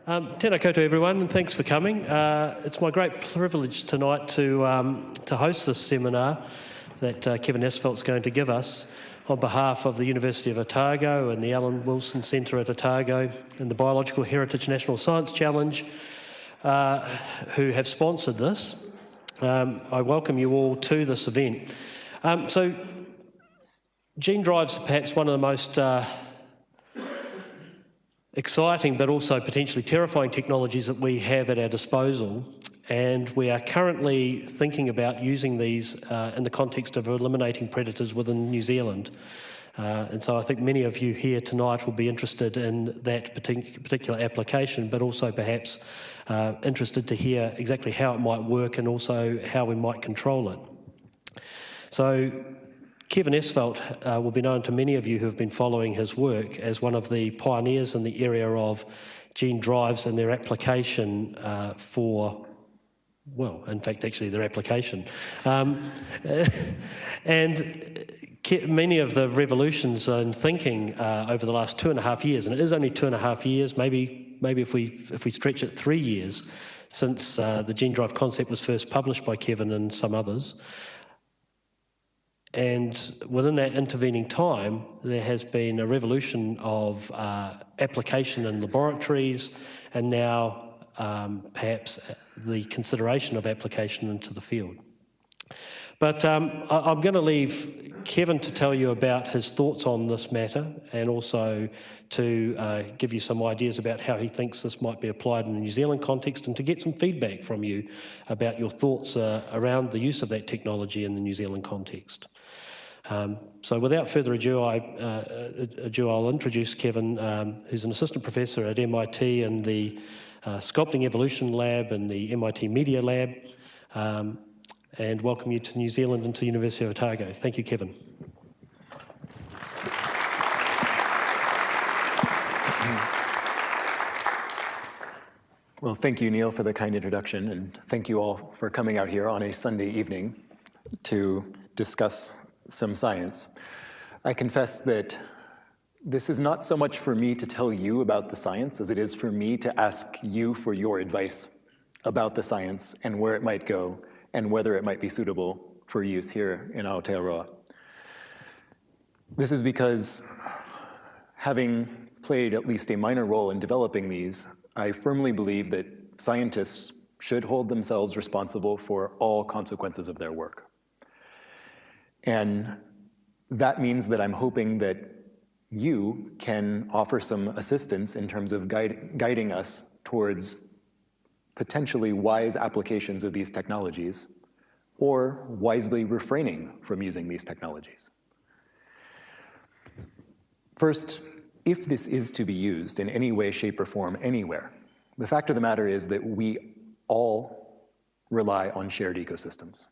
Tēnā koutou everyone, and thanks for coming. It's my great privilege tonight to host this seminar that Kevin Esvelt's going to give us on behalf of the University of Otago and the Alan Wilson Centre at Otago and the Biological Heritage National Science Challenge, who have sponsored this. I welcome you all to this event. So gene drives are perhaps one of the most exciting but also potentially terrifying technologies that we have at our disposal, and we are currently thinking about using these in the context of eliminating predators within New Zealand. And so I think many of you here tonight will be interested in that particular application, but also perhaps interested to hear exactly how it might work and also how we might control it. So Kevin Esvelt will be known to many of you who have been following his work as one of the pioneers in the area of gene drives and their application for, well, in fact, actually their application. And many of the revolutions in thinking over the last 2.5 years, and it is only 2.5 years, maybe if we stretch it 3 years since the gene drive concept was first published by Kevin and some others. And within that intervening time, there has been a revolution of application in laboratories, and now perhaps the consideration of application into the field. But I'm going to leave Kevin to tell you about his thoughts on this matter, and also to give you some ideas about how he thinks this might be applied in the New Zealand context, and to get some feedback from you about your thoughts around the use of that technology in the New Zealand context. So without further ado, I'll introduce Kevin, who's an assistant professor at MIT in the Sculpting Evolution Lab and the MIT Media Lab, and welcome you to New Zealand and to the University of Otago. Thank you, Kevin. Well, thank you, Neil, for the kind introduction, and thank you all for coming out here on a Sunday evening to discuss some science. I confess that this is not so much for me to tell you about the science as it is for me to ask you for your advice about the science and where it might go and whether it might be suitable for use here in Aotearoa. This is because, having played at least a minor role in developing these, I firmly believe that scientists should hold themselves responsible for all consequences of their work. And that means that I'm hoping that you can offer some assistance in terms of guiding us towards potentially wise applications of these technologies, or wisely refraining from using these technologies. First, if this is to be used in any way, shape, or form anywhere, the fact of the matter is that we all rely on shared ecosystems.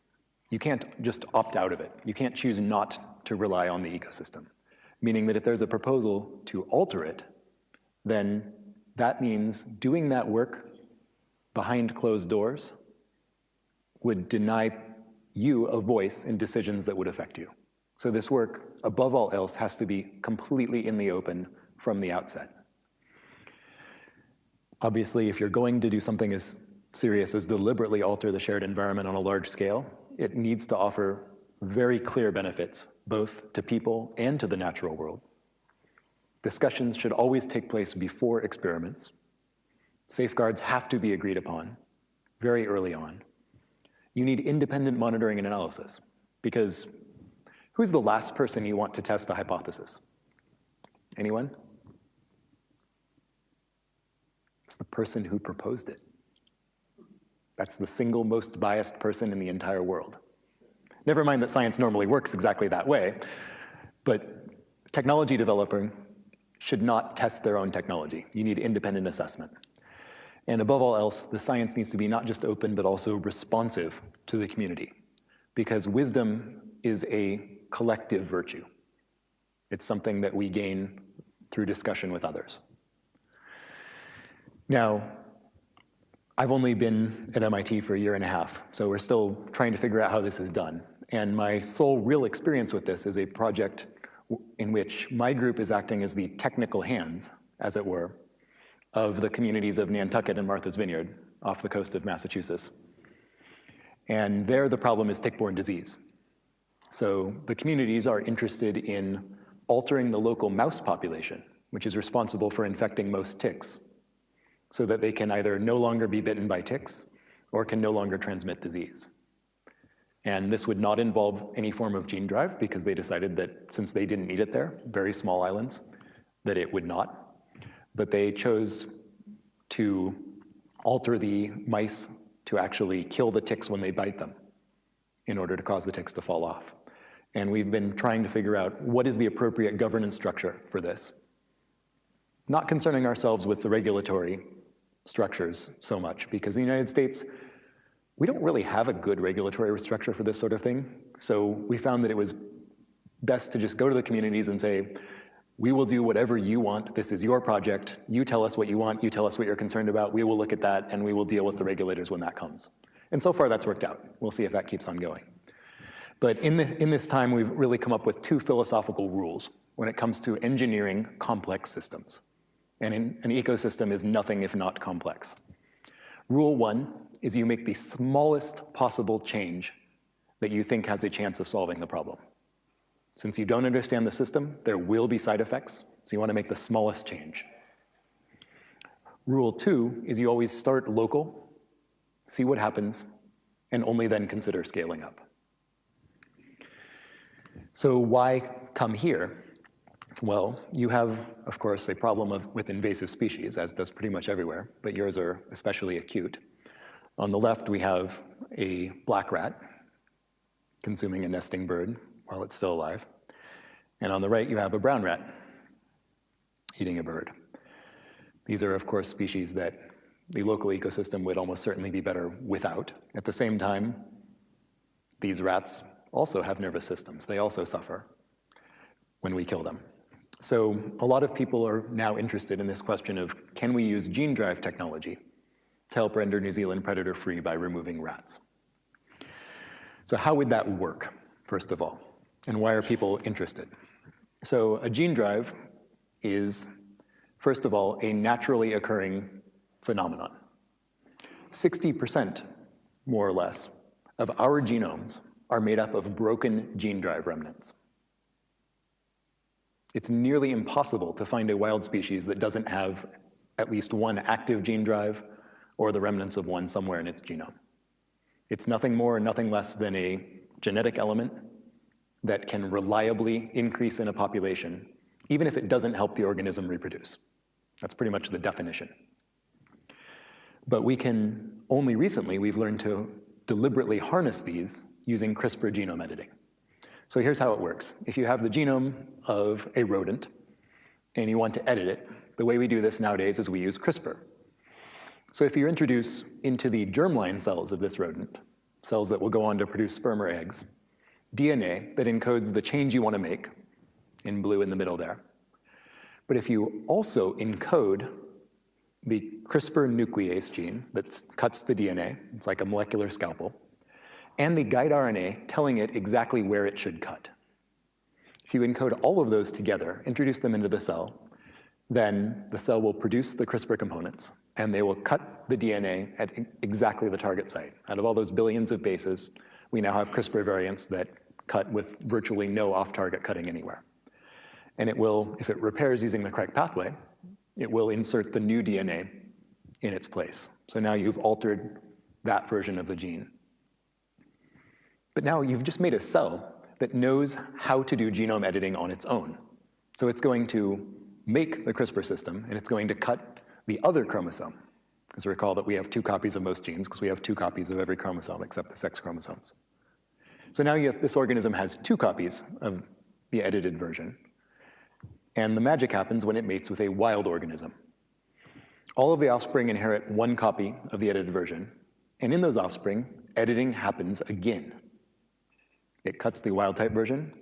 You can't just opt out of it. You can't choose not to rely on the ecosystem, meaning that if there's a proposal to alter it, then that means doing that work behind closed doors would deny you a voice in decisions that would affect you. So this work, above all else, has to be completely in the open from the outset. Obviously, if you're going to do something as serious as deliberately alter the shared environment on a large scale, it needs to offer very clear benefits, both to people and to the natural world. Discussions should always take place before experiments. Safeguards have to be agreed upon very early on. You need independent monitoring and analysis, because who's the last person you want to test a hypothesis? Anyone? It's the person who proposed it. That's the single most biased person in the entire world. Never mind that science normally works exactly that way, but technology developers should not test their own technology. You need independent assessment. And above all else, the science needs to be not just open, but also responsive to the community, because wisdom is a collective virtue. It's something that we gain through discussion with others. Now, I've only been at MIT for 1.5 years, so we're still trying to figure out how this is done. And my sole real experience with this is a project in which my group is acting as the technical hands, as it were, of the communities of Nantucket and Martha's Vineyard off the coast of Massachusetts. And there the problem is tick-borne disease. So the communities are interested in altering the local mouse population, which is responsible for infecting most ticks, so that they can either no longer be bitten by ticks or can no longer transmit disease. And this would not involve any form of gene drive because they decided that since they didn't need it there, very small islands, that it would not. But they chose to alter the mice to actually kill the ticks when they bite them in order to cause the ticks to fall off. And we've been trying to figure out what is the appropriate governance structure for this. Not concerning ourselves with the regulatory structures so much, because in the United States, we don't really have a good regulatory structure for this sort of thing. So we found that it was best to just go to the communities and say, we will do whatever you want. This is your project. You tell us what you want. You tell us what you're concerned about. We will look at that, and we will deal with the regulators when that comes. And so far, that's worked out. We'll see if that keeps on going. But in this time, we've really come up with two philosophical rules when it comes to engineering complex systems. And an ecosystem is nothing if not complex. Rule one is you make the smallest possible change that you think has a chance of solving the problem. Since you don't understand the system, there will be side effects, so you want to make the smallest change. Rule two is you always start local, see what happens, and only then consider scaling up. So why come here? Well, you have, of course, a problem with invasive species, as does pretty much everywhere, but yours are especially acute. On the left, we have a black rat consuming a nesting bird while it's still alive. And on the right, you have a brown rat eating a bird. These are, of course, species that the local ecosystem would almost certainly be better without. At the same time, these rats also have nervous systems. They also suffer when we kill them. So a lot of people are now interested in this question of, can we use gene drive technology to help render New Zealand predator-free by removing rats? So how would that work, first of all? And why are people interested? So a gene drive is, first of all, a naturally occurring phenomenon. 60%, more or less, of our genomes are made up of broken gene drive remnants. It's nearly impossible to find a wild species that doesn't have at least one active gene drive or the remnants of one somewhere in its genome. It's nothing more and nothing less than a genetic element that can reliably increase in a population, even if it doesn't help the organism reproduce. That's pretty much the definition. But only recently, we've learned to deliberately harness these using CRISPR genome editing. So here's how it works. If you have the genome of a rodent and you want to edit it, the way we do this nowadays is we use CRISPR. So if you introduce into the germline cells of this rodent, cells that will go on to produce sperm or eggs, DNA that encodes the change you want to make, in blue in the middle there. But if you also encode the CRISPR nuclease gene that cuts the DNA, it's like a molecular scalpel, and the guide RNA telling it exactly where it should cut. If you encode all of those together, introduce them into the cell, then the cell will produce the CRISPR components, and they will cut the DNA at exactly the target site. Out of all those billions of bases, we now have CRISPR variants that cut with virtually no off-target cutting anywhere. And it will, if it repairs using the correct pathway, it will insert the new DNA in its place. So now you've altered that version of the gene. But now you've just made a cell that knows how to do genome editing on its own. So it's going to make the CRISPR system, and it's going to cut the other chromosome. Because recall that we have 2 copies of most genes, because we have 2 copies of every chromosome except the sex chromosomes. So now this organism has 2 copies of the edited version. And the magic happens when it mates with a wild organism. All of the offspring inherit 1 copy of the edited version. And in those offspring, editing happens again. It cuts the wild type version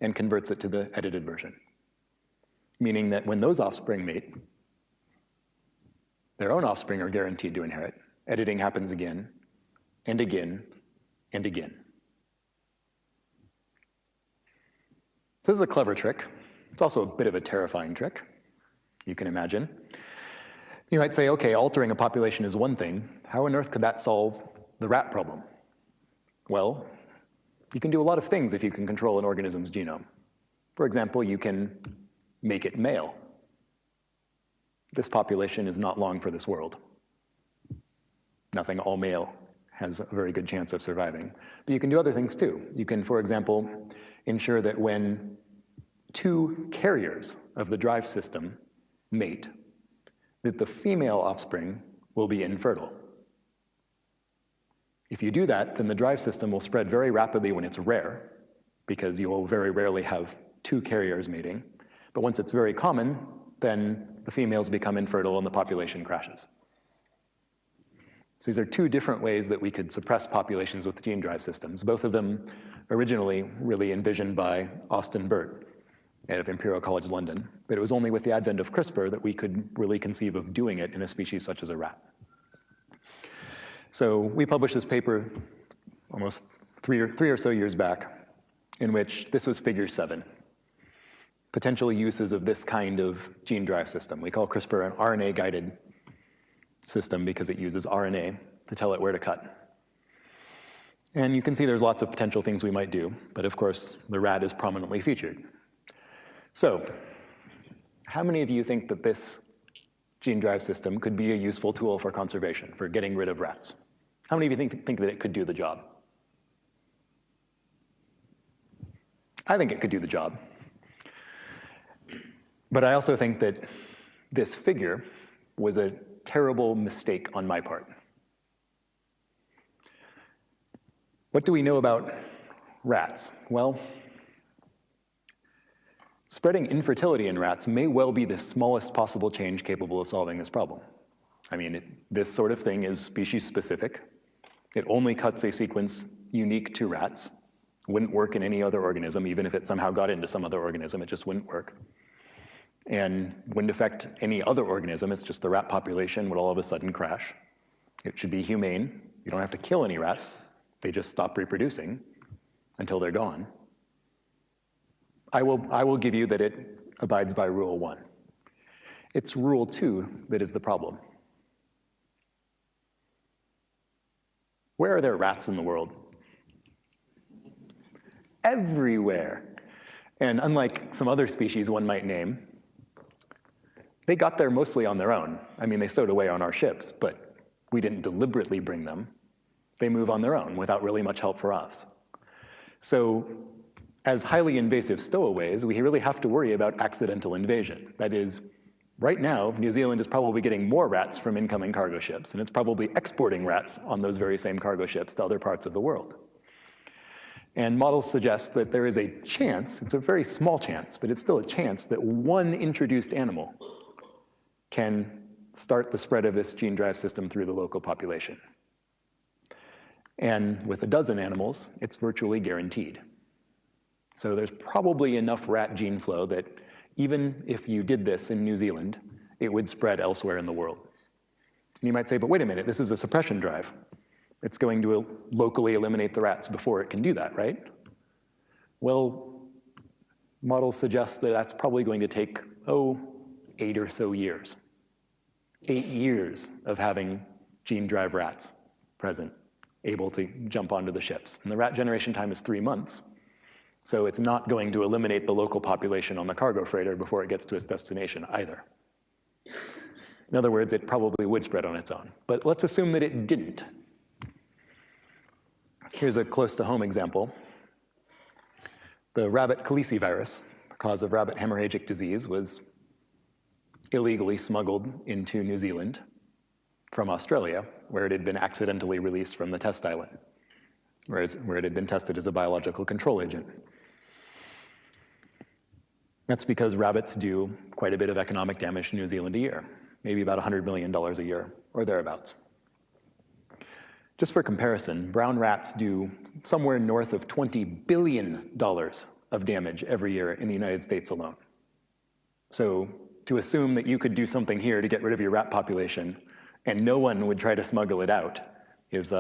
and converts it to the edited version. Meaning that when those offspring mate, their own offspring are guaranteed to inherit. Editing happens again and again and again. So this is a clever trick. It's also a bit of a terrifying trick, you can imagine. You might say, okay, altering a population is one thing. How on earth could that solve the rat problem? Well, you can do a lot of things if you can control an organism's genome. For example, you can make it male. This population is not long for this world. Nothing all male has a very good chance of surviving. But you can do other things too. You can, for example, ensure that when two carriers of the drive system mate, that the female offspring will be infertile. If you do that, then the drive system will spread very rapidly when it's rare, because you will very rarely have two carriers mating. But once it's very common, then the females become infertile and the population crashes. So these are two different ways that we could suppress populations with gene drive systems, both of them originally really envisioned by Austin Burt at Imperial College London. But it was only with the advent of CRISPR that we could really conceive of doing it in a species such as a rat. So we published this paper almost three or so years back, in which this was figure 7. Potential uses of this kind of gene drive system. We call CRISPR an RNA-guided system because it uses RNA to tell it where to cut. And you can see there's lots of potential things we might do, but of course the rat is prominently featured. So, how many of you think that this gene drive system could be a useful tool for conservation, for getting rid of rats? How many of you think that it could do the job? I think it could do the job. But I also think that this figure was a terrible mistake on my part. What do we know about rats? Well, spreading infertility in rats may well be the smallest possible change capable of solving this problem. I mean, this sort of thing is species specific. It only cuts a sequence unique to rats. Wouldn't work in any other organism, even if it somehow got into some other organism, it just wouldn't work. And wouldn't affect any other organism, it's just the rat population would all of a sudden crash. It should be humane. You don't have to kill any rats. They just stop reproducing until they're gone. I will give you that it abides by rule 1. It's rule 2 that is the problem. Where are there rats in the world? Everywhere. And unlike some other species one might name, they got there mostly on their own. I mean, they stowed away on our ships, but we didn't deliberately bring them. They move on their own without really much help for us. So as highly invasive stowaways, we really have to worry about accidental invasion. That is, right now, New Zealand is probably getting more rats from incoming cargo ships, and it's probably exporting rats on those very same cargo ships to other parts of the world. And models suggest that there is a chance, it's a very small chance, but it's still a chance that one introduced animal can start the spread of this gene drive system through the local population. And with a dozen animals, it's virtually guaranteed. So there's probably enough rat gene flow that even if you did this in New Zealand, it would spread elsewhere in the world. And you might say, but wait a minute, this is a suppression drive. It's going to locally eliminate the rats before it can do that, right? Well, models suggest that that's probably going to take, 8 or so years. 8 years of having gene drive rats present, able to jump onto the ships. And the rat generation time is 3 months. So it's not going to eliminate the local population on the cargo freighter before it gets to its destination either. In other words, it probably would spread on its own. But let's assume that it didn't. Here's a close-to-home example. The rabbit calicivirus, the cause of rabbit hemorrhagic disease, was illegally smuggled into New Zealand from Australia, where it had been accidentally released from the test island, where it had been tested as a biological control agent. That's because rabbits do quite a bit of economic damage to New Zealand a year, maybe about $100 million a year, or thereabouts. Just for comparison, brown rats do somewhere north of $20 billion of damage every year in the United States alone. So to assume that you could do something here to get rid of your rat population and no one would try to smuggle it out is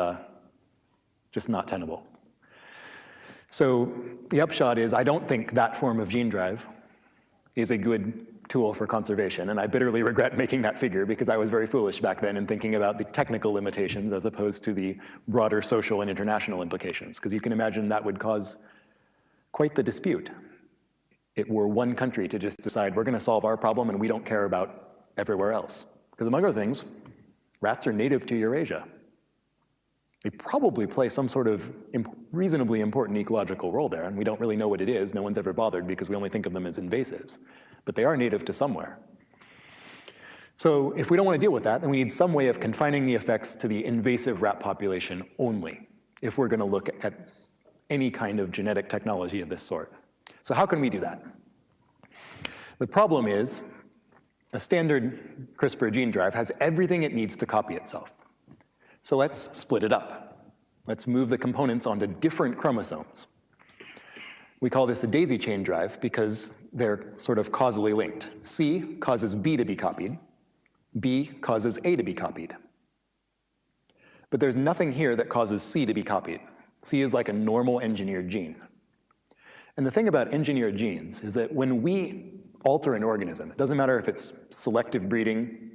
just not tenable. So the upshot is I don't think that form of gene drive is a good tool for conservation, and I bitterly regret making that figure because I was very foolish back then in thinking about the technical limitations as opposed to the broader social and international implications, because you can imagine that would cause quite the dispute. It were one country to just decide we're going to solve our problem and we don't care about everywhere else. Because among other things, rats are native to Eurasia. They probably play some sort of reasonably important ecological role there, and we don't really know what it is. No one's ever bothered because we only think of them as invasives. But they are native to somewhere. So if we don't want to deal with that, then we need some way of confining the effects to the invasive rat population only, if we're going to look at any kind of genetic technology of this sort. So how can we do that? The problem is, a standard CRISPR gene drive has everything it needs to copy itself. So let's split it up. Let's move the components onto different chromosomes. We call this a daisy chain drive because they're sort of causally linked. C causes B to be copied. B causes A to be copied. But there's nothing here that causes C to be copied. C is like a normal engineered gene. And the thing about engineered genes is that when we alter an organism, it doesn't matter if it's selective breeding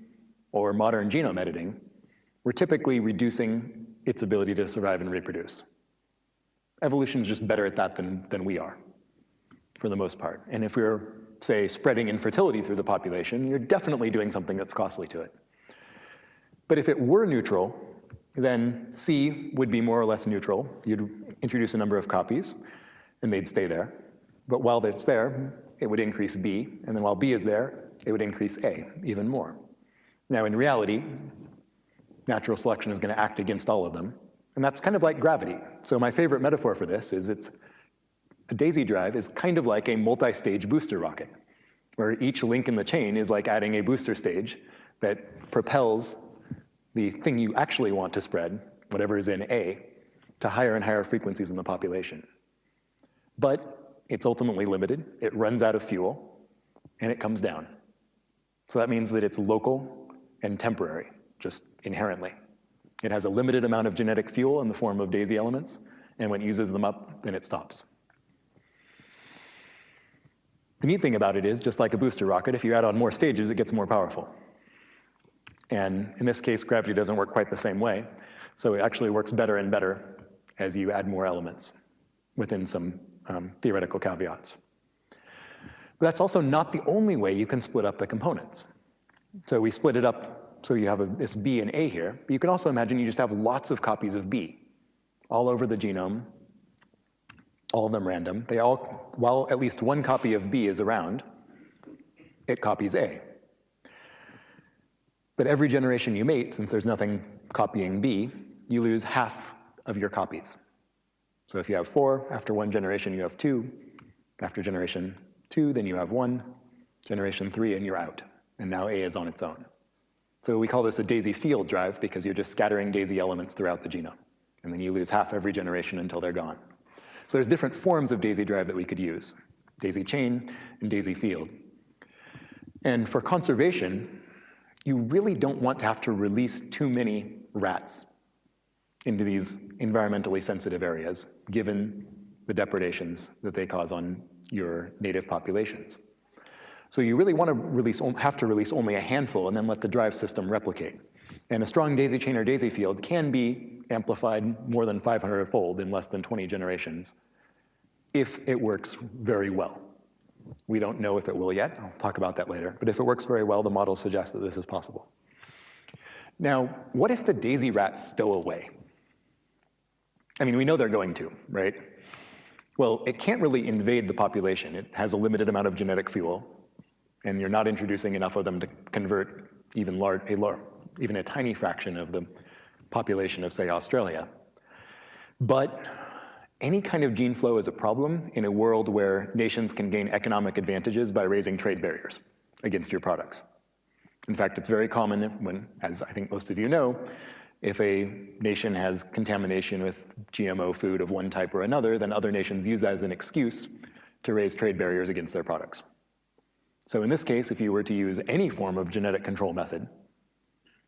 or modern genome editing, we're typically reducing its ability to survive and reproduce. Evolution's just better at that than we are, for the most part. And if we're, say, spreading infertility through the population, you're definitely doing something that's costly to it. But if it were neutral, then C would be more or less neutral. You'd introduce a number of copies, and they'd stay there. But while it's there, it would increase B, and then while B is there, it would increase A even more. Now, in reality, natural selection is going to act against all of them, and that's kind of like gravity. So my favorite metaphor for this is a daisy drive is kind of like a multi-stage booster rocket, where each link in the chain is like adding a booster stage that propels the thing you actually want to spread, whatever is in A, to higher and higher frequencies in the population. But it's ultimately limited, it runs out of fuel, and it comes down. So that means that it's local and temporary, just inherently. It has a limited amount of genetic fuel in the form of daisy elements, and when it uses them up, then it stops. The neat thing about it is, just like a booster rocket, if you add on more stages, it gets more powerful. And in this case, gravity doesn't work quite the same way, so it actually works better and better as you add more elements within some theoretical caveats. But that's also not the only way you can split up the components. So we split it up so you have this B and A here, but you can also imagine you just have lots of copies of B all over the genome, all of them random. They all, while at least one copy of B is around, it copies A. But every generation you mate, since there's nothing copying B, you lose half of your copies. So if you have 4, after one generation you have 2, after generation 2, then you have 1, generation 3, and you're out. And now A is on its own. So we call this a daisy field drive because you're just scattering daisy elements throughout the genome. And then you lose half every generation until they're gone. So there's different forms of daisy drive that we could use. Daisy chain and daisy field. And for conservation, you really don't want to have to release too many rats into these environmentally sensitive areas, given the depredations that they cause on your native populations. So you really want to have to release only a handful and then let the drive system replicate. And a strong daisy chain or daisy field can be amplified more than 500-fold in less than 20 generations if it works very well. We don't know if it will yet. I'll talk about that later. But if it works very well, the models suggest that this is possible. Now, what if the daisy rats stow away? I mean, we know they're going to, right? Well, it can't really invade the population. It has a limited amount of genetic fuel, and you're not introducing enough of them to convert even a tiny fraction of the population of, say, Australia. But any kind of gene flow is a problem in a world where nations can gain economic advantages by raising trade barriers against your products. In fact, it's very common when, as I think most of you know, if a nation has contamination with GMO food of one type or another, then other nations use that as an excuse to raise trade barriers against their products. So in this case, if you were to use any form of genetic control method,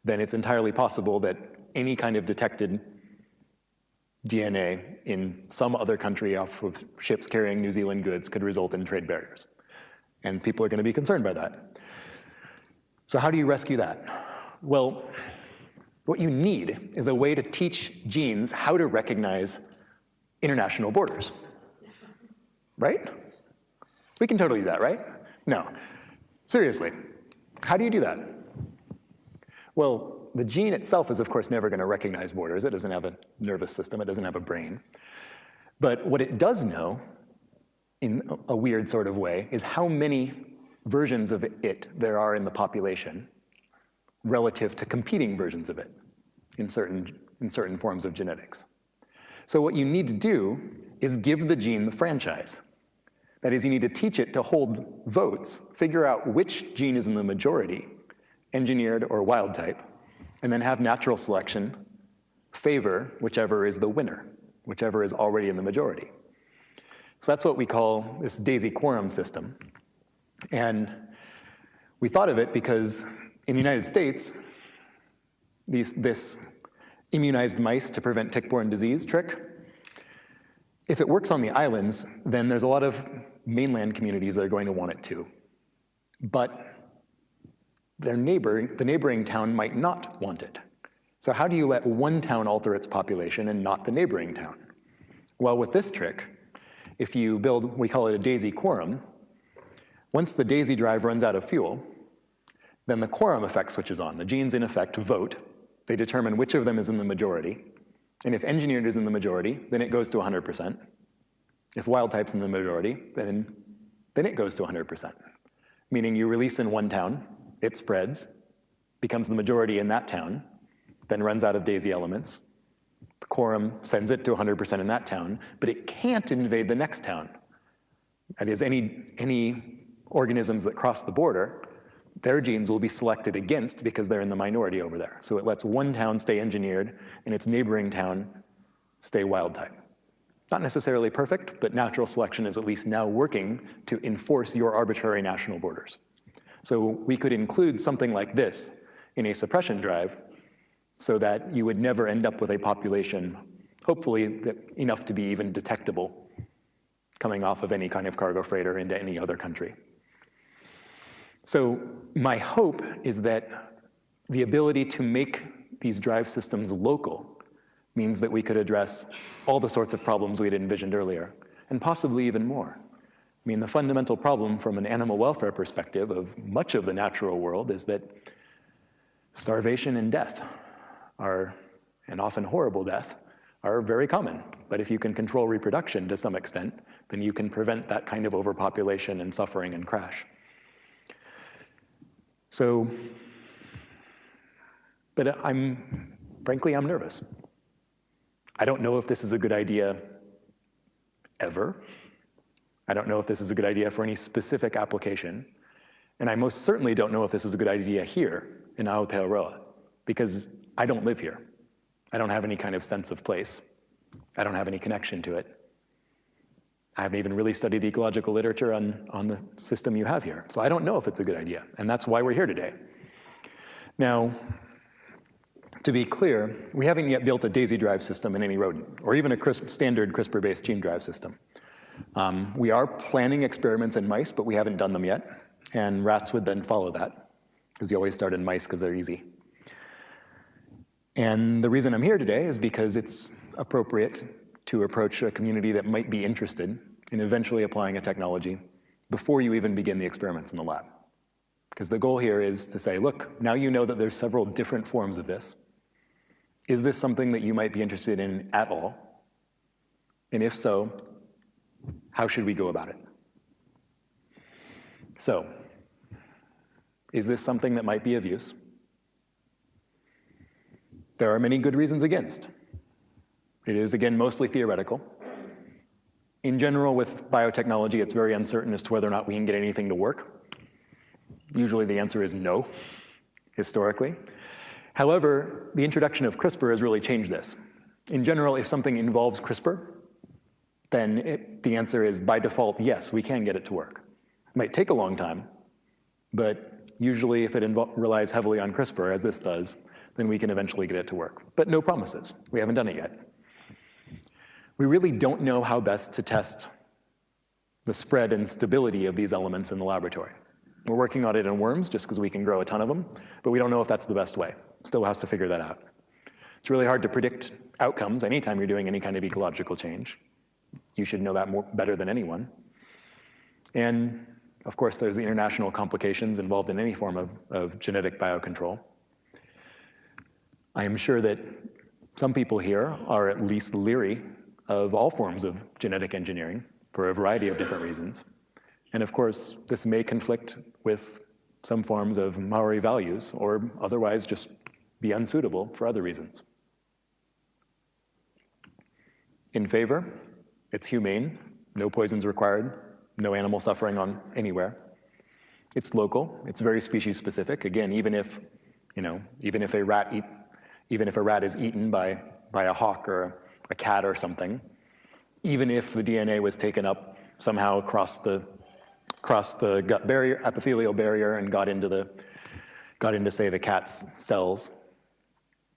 then it's entirely possible that any kind of detected DNA in some other country off of ships carrying New Zealand goods could result in trade barriers. And people are going to be concerned by that. So how do you rescue that? Well, what you need is a way to teach genes how to recognize international borders. Right? We can totally do that, right? No. Seriously, how do you do that? Well, the gene itself is, of course, never going to recognize borders. It doesn't have a nervous system. It doesn't have a brain. But what it does know, in a weird sort of way, is how many versions of it there are in the population relative to competing versions of it in certain forms of genetics. So what you need to do is give the gene the franchise. That is, you need to teach it to hold votes, figure out which gene is in the majority, engineered or wild type, and then have natural selection favor whichever is the winner, whichever is already in the majority. So that's what we call this Daisy quorum system. And we thought of it because in the United States, this immunized mice to prevent tick-borne disease trick, if it works on the islands, then there's a lot of mainland communities that are going to want it too. But the neighboring town might not want it. So how do you let one town alter its population and not the neighboring town? Well, with this trick, if you build, we call it a Daisy quorum, once the Daisy drive runs out of fuel, then the quorum effect switches on. The genes, in effect, vote. They determine which of them is in the majority. And if engineered is in the majority, then it goes to 100%. If wild type's in the majority, then it goes to 100%. Meaning you release in one town, it spreads, becomes the majority in that town, then runs out of Daisy elements. The quorum sends it to 100% in that town, but it can't invade the next town. That is, any organisms that cross the border, their genes will be selected against because they're in the minority over there. So it lets one town stay engineered and its neighboring town stay wild type. Not necessarily perfect, but natural selection is at least now working to enforce your arbitrary national borders. So we could include something like this in a suppression drive so that you would never end up with a population, hopefully enough to be even detectable, coming off of any kind of cargo freighter into any other country. So my hope is that the ability to make these drive systems local means that we could address all the sorts of problems we had envisioned earlier, and possibly even more. I mean, the fundamental problem from an animal welfare perspective of much of the natural world is that starvation and death are, and often horrible death, are very common. But if you can control reproduction to some extent, then you can prevent that kind of overpopulation and suffering and crash. So, but frankly, I'm nervous. I don't know if this is a good idea ever. I don't know if this is a good idea for any specific application. And I most certainly don't know if this is a good idea here in Aotearoa, because I don't live here. I don't have any kind of sense of place. I don't have any connection to it. I haven't even really studied the ecological literature on the system you have here. So I don't know if it's a good idea, and that's why we're here today. Now, to be clear, we haven't yet built a Daisy drive system in any rodent, or even a standard CRISPR-based gene drive system. We are planning experiments in mice, but we haven't done them yet, and rats would then follow that, because you always start in mice because they're easy. And the reason I'm here today is because it's appropriate to approach a community that might be interested in eventually applying a technology before you even begin the experiments in the lab. Because the goal here is to say, look, now you know that there's several different forms of this. Is this something that you might be interested in at all? And if so, how should we go about it? So, is this something that might be of use? There are many good reasons against. It is, again, mostly theoretical. In general, with biotechnology, it's very uncertain as to whether or not we can get anything to work. Usually the answer is no, historically. However, the introduction of CRISPR has really changed this. In general, if something involves CRISPR, then the answer is, by default, yes, we can get it to work. It might take a long time, but usually if it relies heavily on CRISPR, as this does, then we can eventually get it to work. But no promises. We haven't done it yet. We really don't know how best to test the spread and stability of these elements in the laboratory. We're working on it in worms just because we can grow a ton of them, but we don't know if that's the best way. Still has to figure that out. It's really hard to predict outcomes anytime you're doing any kind of ecological change. You should know that better than anyone. And of course, there's the international complications involved in any form of genetic biocontrol. I am sure that some people here are at least leery of all forms of genetic engineering for a variety of different reasons. And of course, this may conflict with some forms of Maori values or otherwise just be unsuitable for other reasons. In favor, it's humane, no poisons required, no animal suffering on anywhere. It's local, it's very species specific. Again, even if a rat is eaten by a hawk or a cat or something, even if the DNA was taken up somehow across the gut barrier, epithelial barrier, and got into say the cat's cells,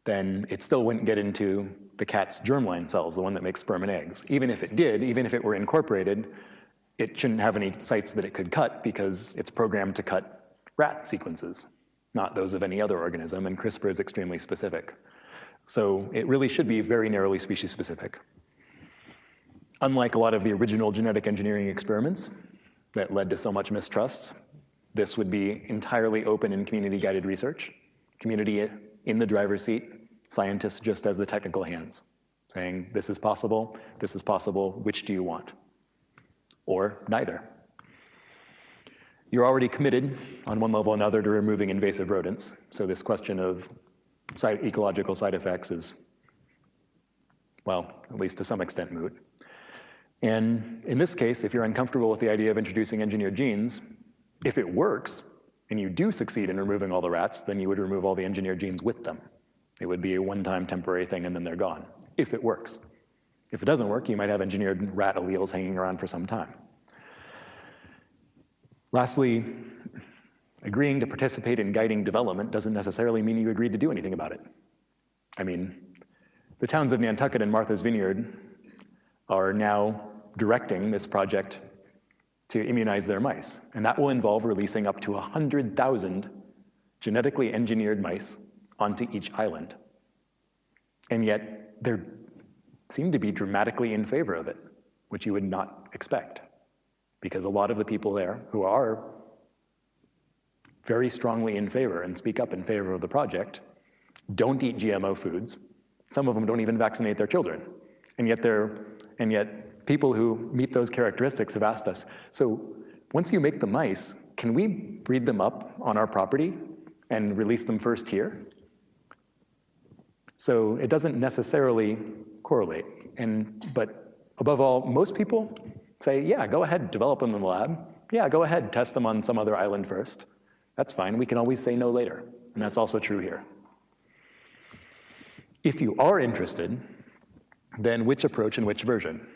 then it still wouldn't get into the cat's germline cells, the one that makes sperm and eggs. Even if it did, even if it were incorporated, it shouldn't have any sites that it could cut because it's programmed to cut rat sequences, not those of any other organism, and CRISPR is extremely specific. So it really should be very narrowly species specific. Unlike a lot of the original genetic engineering experiments that led to so much mistrust, this would be entirely open and community-guided research. Community in the driver's seat, scientists just as the technical hands, saying, this is possible, which do you want? Or neither. You're already committed, on one level or another, to removing invasive rodents, so this question of ecological side effects is, well, at least to some extent moot. And in this case, if you're uncomfortable with the idea of introducing engineered genes, if it works, and you do succeed in removing all the rats, then you would remove all the engineered genes with them. It would be a one-time temporary thing and then they're gone, if it works. If it doesn't work, you might have engineered rat alleles hanging around for some time. Lastly, agreeing to participate in guiding development doesn't necessarily mean you agreed to do anything about it. I mean, the towns of Nantucket and Martha's Vineyard are now directing this project to immunize their mice, and that will involve releasing up to 100,000 genetically engineered mice onto each island. And yet, they seem to be dramatically in favor of it, which you would not expect, because a lot of the people there who are very strongly in favor and speak up in favor of the project don't eat GMO foods. Some of them don't even vaccinate their children. And yet people who meet those characteristics have asked us, so once you make the mice, can we breed them up on our property and release them first here? So it doesn't necessarily correlate. But above all, most people say, yeah, go ahead, develop them in the lab. Yeah, go ahead, test them on some other island first. That's fine, we can always say no later. And that's also true here. If you are interested, then which approach and which version?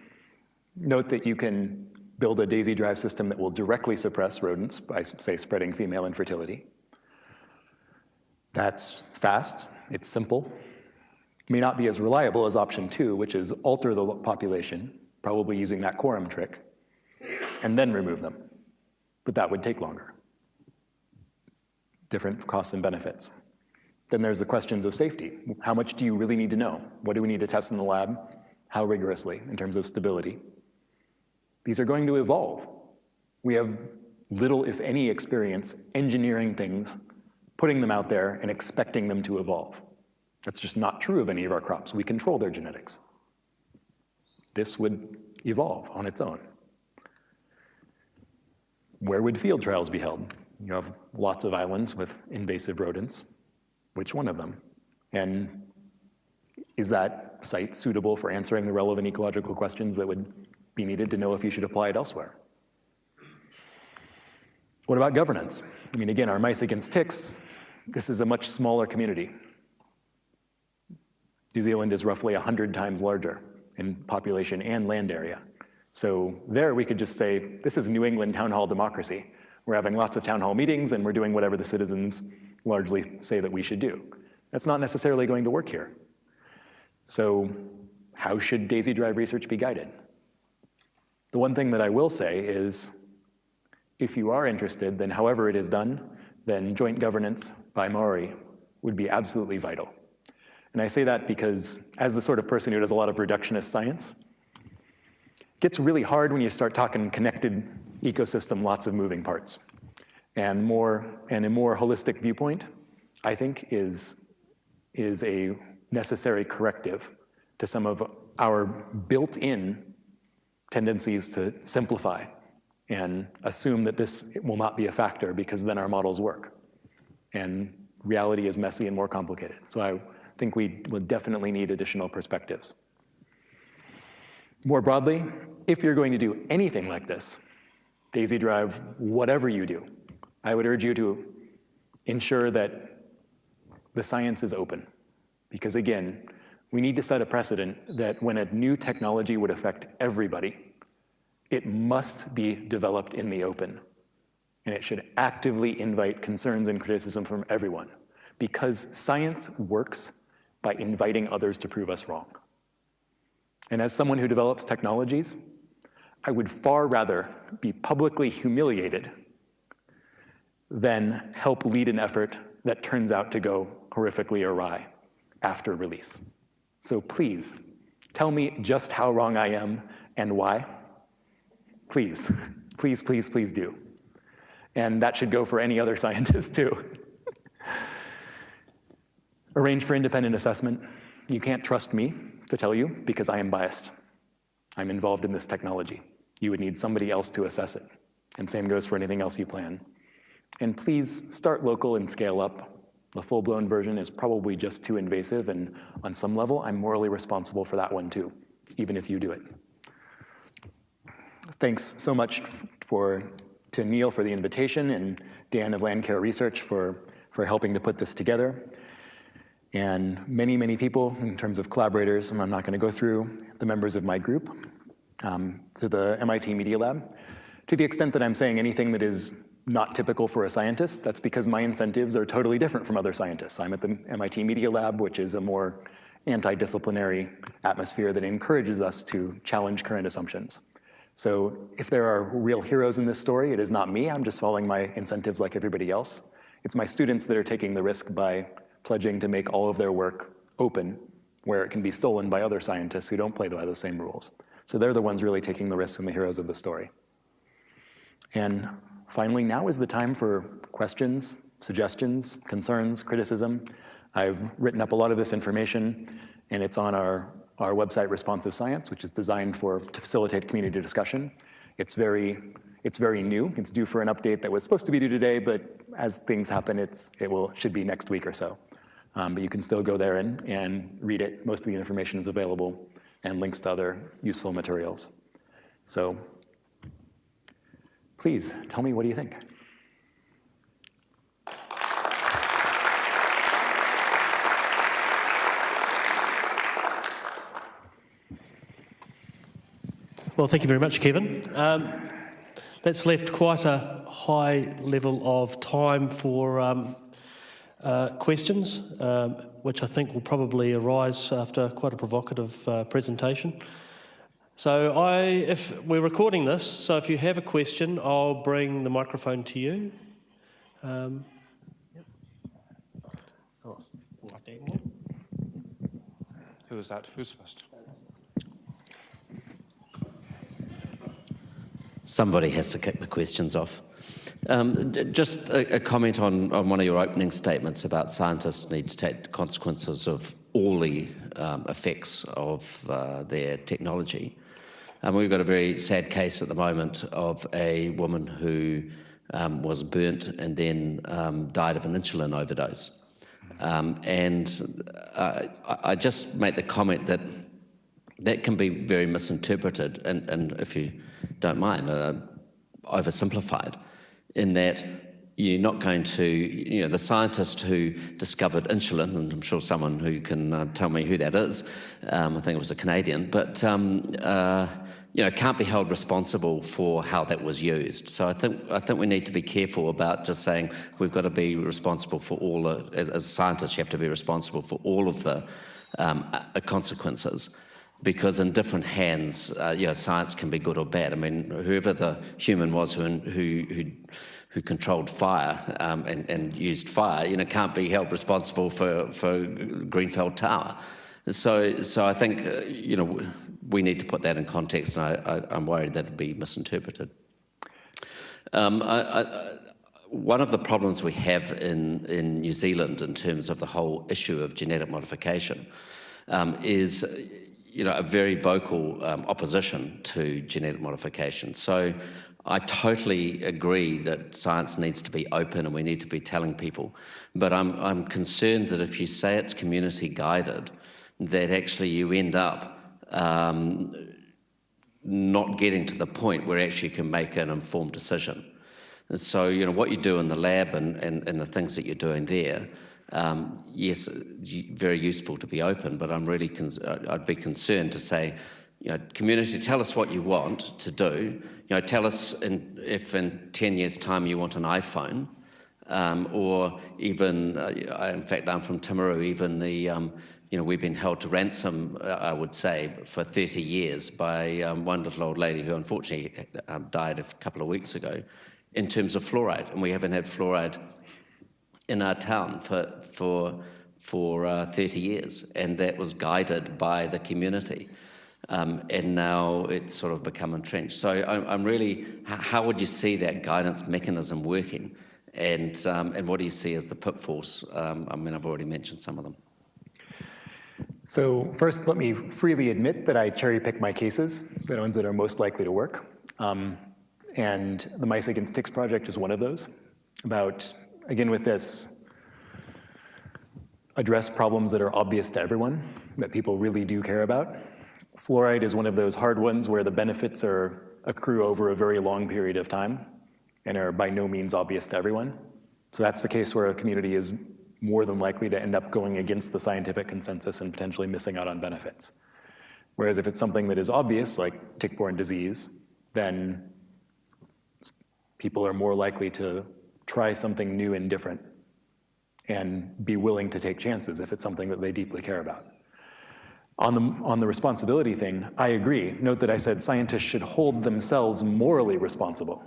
Note that you can build a daisy drive system that will directly suppress rodents by, say, spreading female infertility. That's fast, it's simple. May not be as reliable as option 2, which is alter the population, probably using that quorum trick, and then remove them. But that would take longer. Different costs and benefits. Then there's the questions of safety. How much do you really need to know? What do we need to test in the lab? How rigorously in terms of stability? These are going to evolve. We have little, if any, experience engineering things, putting them out there and expecting them to evolve. That's just not true of any of our crops. We control their genetics. This would evolve on its own. Where would field trials be held? You have lots of islands with invasive rodents. Which one of them? And is that site suitable for answering the relevant ecological questions that would be needed to know if you should apply it elsewhere? What about governance? I mean, again, our mice against ticks, this is a much smaller community. New Zealand is roughly 100 times larger in population and land area. So there we could just say, this is New England town hall democracy. We're having lots of town hall meetings and we're doing whatever the citizens largely say that we should do. That's not necessarily going to work here. So how should daisy drive research be guided? The one thing that I will say is, if you are interested, then however it is done, then joint governance by Maori would be absolutely vital. And I say that because, as the sort of person who does a lot of reductionist science, it gets really hard when you start talking connected ecosystem, lots of moving parts. And a more holistic viewpoint, I think, is a necessary corrective to some of our built-in tendencies to simplify and assume that this will not be a factor because then our models work. And reality is messy and more complicated. So I think we will definitely need additional perspectives. More broadly, if you're going to do anything like this, Daisy Drive, whatever you do, I would urge you to ensure that the science is open. Because again, we need to set a precedent that when a new technology would affect everybody, it must be developed in the open. And it should actively invite concerns and criticism from everyone. Because science works by inviting others to prove us wrong. And as someone who develops technologies, I would far rather be publicly humiliated than help lead an effort that turns out to go horrifically awry after release. So please, tell me just how wrong I am and why. Please, please, please, please do. And that should go for any other scientist too. Arrange for independent assessment. You can't trust me to tell you because I am biased. I'm involved in this technology. You would need somebody else to assess it. And same goes for anything else you plan. And please start local and scale up. The full-blown version is probably just too invasive, and on some level, I'm morally responsible for that one too, even if you do it. Thanks so much to Neil for the invitation, and Dan of Landcare Research for helping to put this together. And many, many people, in terms of collaborators, and I'm not going to go through the members of my group, to the MIT Media Lab. To the extent that I'm saying anything that is not typical for a scientist, that's because my incentives are totally different from other scientists. I'm at the MIT Media Lab, which is a more anti-disciplinary atmosphere that encourages us to challenge current assumptions. So if there are real heroes in this story, it is not me. I'm just following my incentives like everybody else. It's my students that are taking the risk by pledging to make all of their work open, where it can be stolen by other scientists who don't play by those same rules. So they're the ones really taking the risks and the heroes of the story. And finally, now is the time for questions, suggestions, concerns, criticism. I've written up a lot of this information, and it's on our website, Responsive Science, which is designed to facilitate community discussion. It's very new. It's due for an update that was supposed to be due today, but as things happen, should be next week or so. But you can still go there and read it. Most of the information is available, and links to other useful materials. So please, tell me, what do you think? Well, thank you very much, Kevin. That's left quite a high level of time for questions, which I think will probably arise after quite a provocative presentation. So if we're recording this, so if you have a question, I'll bring the microphone to you. Who is that? Who's first? Somebody has to kick the questions off. Just a comment on one of your opening statements about scientists need to take the consequences of all the effects of their technology. We've got a very sad case at the moment of a woman who was burnt and then died of an insulin overdose. I just make the comment that can be very misinterpreted, and if you don't mind, oversimplified, in that you're not going to, the scientist who discovered insulin, and I'm sure someone who can tell me who that is, I think it was a Canadian, but can't be held responsible for how that was used. So I think we need to be careful about just saying we've got to be responsible for all, as scientists, you have to be responsible for all of the consequences. because in different hands, science can be good or bad. I mean, whoever the human was who controlled fire and used fire, can't be held responsible for Grenfell Tower. So I think, we need to put that in context, and I'm worried that it'd be misinterpreted. One of the problems we have in New Zealand in terms of the whole issue of genetic modification is, a very vocal opposition to genetic modification. So I totally agree that science needs to be open and we need to be telling people, but I'm concerned that if you say it's community guided, that actually you end up not getting to the point where actually you can make an informed decision. And so, what you do in the lab and the things that you're doing there, yes, very useful to be open, but I'd be concerned to say, community, tell us what you want to do. Tell us if in 10 years' time you want an iPhone, or even, in fact, I'm from Timaru, even we've been held to ransom, I would say, for 30 years by one little old lady who unfortunately died a couple of weeks ago in terms of fluoride. And we haven't had fluoride in our town for 30 years. And that was guided by the community. And now it's sort of become entrenched. So I'm really, how would you see that guidance mechanism working? And what do you see as the pitfalls? I've already mentioned some of them. So first, let me freely admit that I cherry pick my cases, the ones that are most likely to work. And the Mice Against Ticks project is one of those. About, again with this, address problems that are obvious to everyone, that people really do care about. Fluoride is one of those hard ones where the benefits accrue over a very long period of time and are by no means obvious to everyone. So that's the case where a community is more than likely to end up going against the scientific consensus and potentially missing out on benefits. Whereas if it's something that is obvious, like tick-borne disease, then people are more likely to try something new and different and be willing to take chances if it's something that they deeply care about. On the responsibility thing, I agree. Note that I said scientists should hold themselves morally responsible.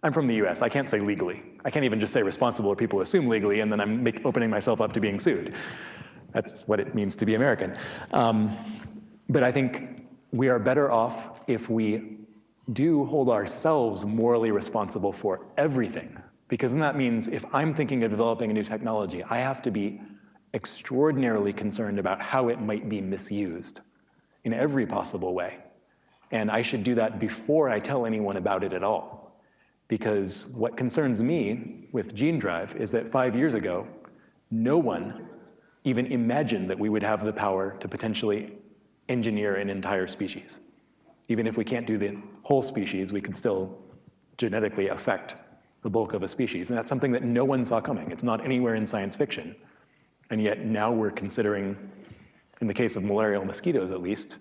I'm from the US, I can't say legally. I can't even just say responsible, or people assume legally, and then I'm opening myself up to being sued. That's what it means to be American. But I think we are better off if we do hold ourselves morally responsible for everything. Because then that means if I'm thinking of developing a new technology, I have to be extraordinarily concerned about how it might be misused in every possible way. And I should do that before I tell anyone about it at all. Because what concerns me with gene drive is that 5 years ago, no one even imagined that we would have the power to potentially engineer an entire species. Even if we can't do the whole species, we could still genetically affect the bulk of a species. And that's something that no one saw coming. It's not anywhere in science fiction. And yet now we're considering, in the case of malarial mosquitoes at least,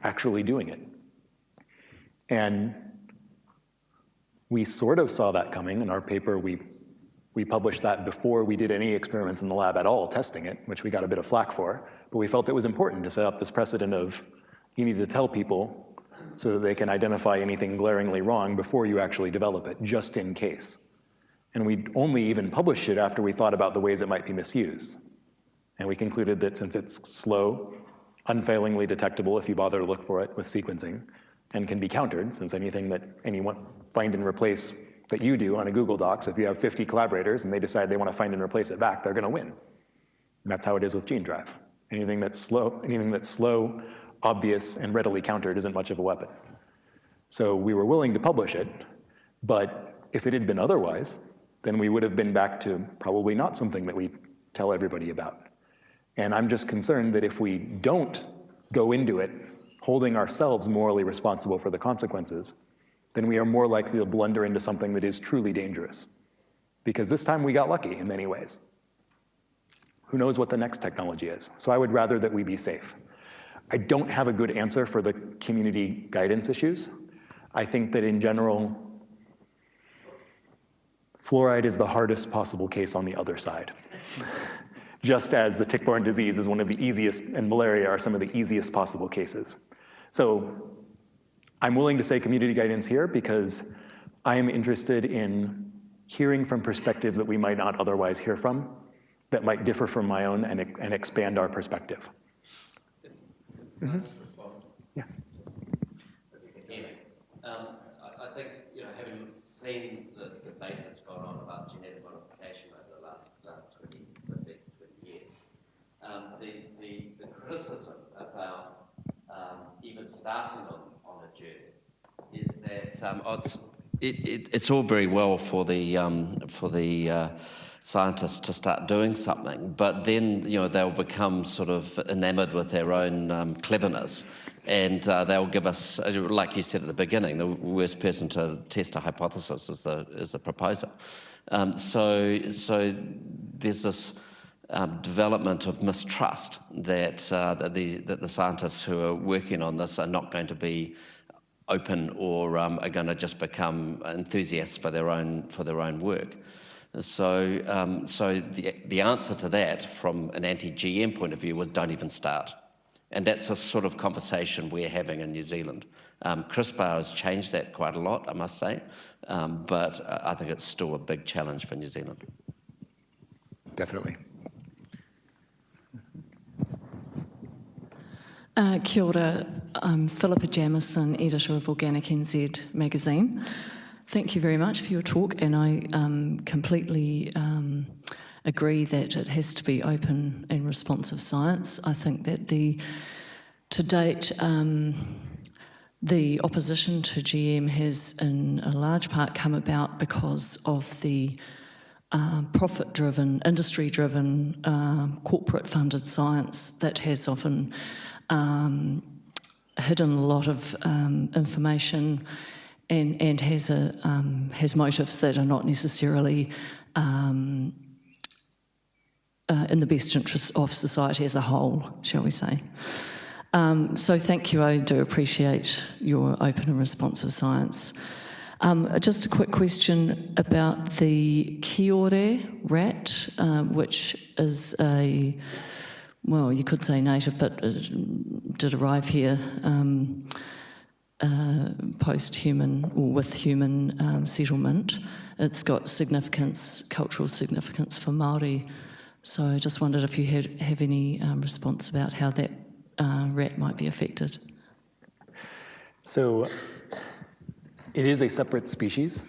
actually doing it. And we sort of saw that coming. In our paper, we published that before we did any experiments in the lab at all testing it, which we got a bit of flack for. But we felt it was important to set up this precedent of you need to tell people so that they can identify anything glaringly wrong before you actually develop it, just in case. And we only even published it after we thought about the ways it might be misused. And we concluded that since it's slow, unfailingly detectable if you bother to look for it with sequencing, and can be countered, since anything that anyone find and replace that you do on a Google Docs, if you have 50 collaborators and they decide they want to find and replace it back, they're going to win. And that's how it is with gene drive. Anything that's slow, obvious, and readily countered isn't much of a weapon. So we were willing to publish it, but if it had been otherwise, then we would have been back to probably not something that we tell everybody about. And I'm just concerned that if we don't go into it holding ourselves morally responsible for the consequences, then we are more likely to blunder into something that is truly dangerous. Because this time we got lucky in many ways. Who knows what the next technology is? So I would rather that we be safe. I don't have a good answer for the community guidance issues. I think that in general, fluoride is the hardest possible case on the other side. Just as the tick-borne disease is one of the easiest, and malaria are some of the easiest possible cases. So I'm willing to say community guidance here because I am interested in hearing from perspectives that we might not otherwise hear from, that might differ from my own and expand our perspective. Mm-hmm. Yeah. I think, having seen the debate that's gone on about genetic modification over the last 20 years, the criticism about even starting on a journey is that it's all very well for the scientists to start doing something, but then they'll become sort of enamoured with their own cleverness, and they'll give us, like you said at the beginning, the worst person to test a hypothesis is the proposer. So there's this development of mistrust that the scientists who are working on this are not going to be open or are going to just become enthusiasts for their own work. So the answer to that from an anti-GM point of view was don't even start. And that's a sort of conversation we're having in New Zealand. CRISPR has changed that quite a lot, I must say, but I think it's still a big challenge for New Zealand. Definitely. Kia ora, I'm Philippa Jamieson, editor of Organic NZ magazine. Thank you very much for your talk, and I completely agree that it has to be open and responsive science. I think that to date, the opposition to GM has in a large part come about because of the profit-driven, industry-driven, corporate-funded science that has often hidden a lot of information and has motives that are not necessarily in the best interests of society as a whole, shall we say. So thank you, I do appreciate your open and responsive science. Just a quick question about the Kiore rat, which is well, you could say native, but it did arrive here post-human or with human settlement. It's got significance, cultural significance for Māori. So I just wondered if you have any response about how that rat might be affected. So it is a separate species.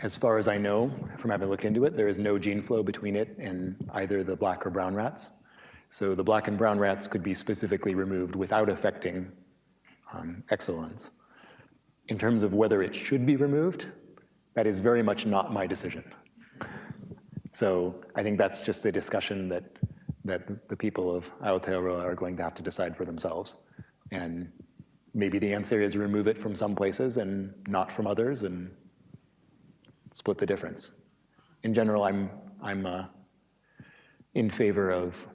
As far as I know, from having looked into it, there is no gene flow between it and either the black or brown rats. So the black and brown rats could be specifically removed without affecting excellence. In terms of whether it should be removed, that is very much not my decision. So I think that's just a discussion that the people of Aotearoa are going to have to decide for themselves. And maybe the answer is remove it from some places and not from others and split the difference. In general, I'm in favor of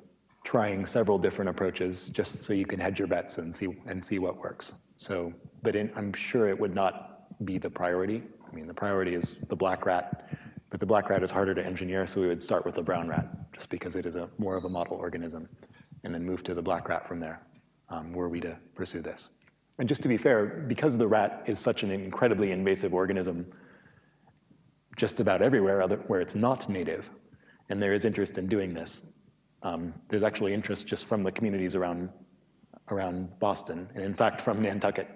trying several different approaches just so you can hedge your bets and see what works. So, but I'm sure it would not be the priority. I mean, the priority is the black rat, but the black rat is harder to engineer, so we would start with the brown rat, just because it is more of a model organism, and then move to the black rat from there, were we to pursue this. And just to be fair, because the rat is such an incredibly invasive organism just about everywhere where it's not native, and there is interest in doing this, there's actually interest just from the communities around Boston, and in fact from Nantucket.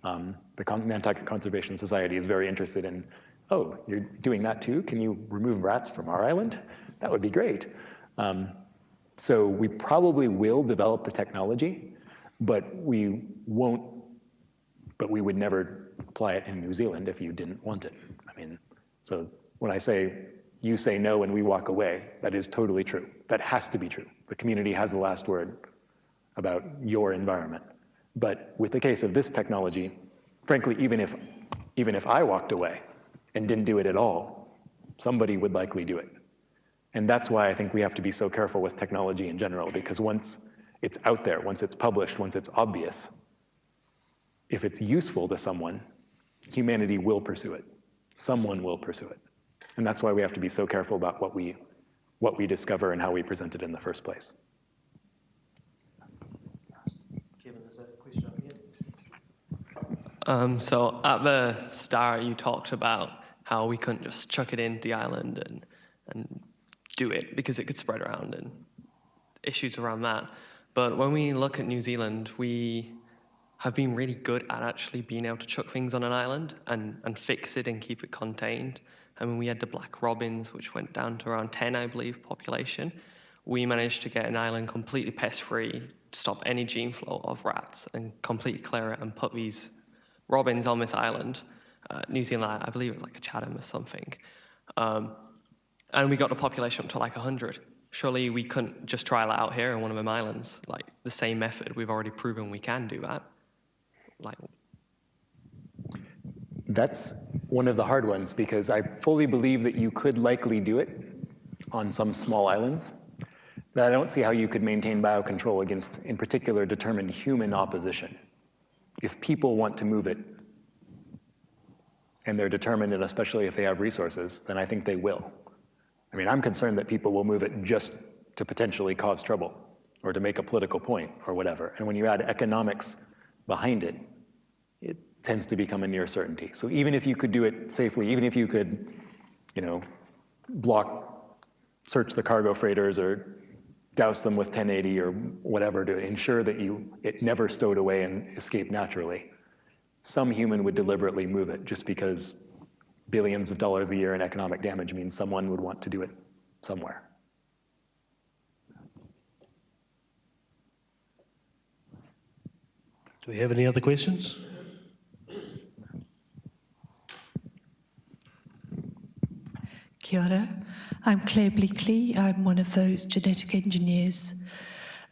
The Nantucket Conservation Society is very interested in, oh, you're doing that too? Can you remove rats from our island? That would be great. So we probably will develop the technology, but we would never apply it in New Zealand if you didn't want it. I mean, so when I say you say no and we walk away, that is totally true. That has to be true. The community has the last word about your environment. But with the case of this technology, frankly, even if I walked away and didn't do it at all, somebody would likely do it. And that's why I think we have to be so careful with technology in general, because once it's out there, once it's published, once it's obvious, if it's useful to someone, humanity will pursue it. Someone will pursue it. And that's why we have to be so careful about what we discover and how we present it in the first place. Kevin, is that a question up here? So at the start, you talked about how we couldn't just chuck it into the island and do it because it could spread around and issues around that. But when we look at New Zealand, we have been really good at actually being able to chuck things on an island and fix it and keep it contained. I mean, we had the black robins, which went down to around 10, I believe, population. We managed to get an island completely pest-free, stop any gene flow of rats, and completely clear it and put these robins on this island. New Zealand, I believe it was like a Chatham or something. And we got the population up to like 100. Surely we couldn't just trial it out here on one of them islands, like the same method. We've already proven we can do that. Like, that's one of the hard ones, because I fully believe that you could likely do it on some small islands. But I don't see how you could maintain biocontrol against, in particular, determined human opposition. If people want to move it, and they're determined, and especially if they have resources, then I think they will. I mean, I'm concerned that people will move it just to potentially cause trouble, or to make a political point, or whatever. And when you add economics behind it, it tends to become a near certainty. So even if you could do it safely, even if you could, search the cargo freighters or douse them with 1080 or whatever to ensure that it never stowed away and escaped naturally, some human would deliberately move it just because billions of dollars a year in economic damage means someone would want to do it somewhere. Do we have any other questions? Kia ora. I'm Claire Bleakley. I'm one of those genetic engineers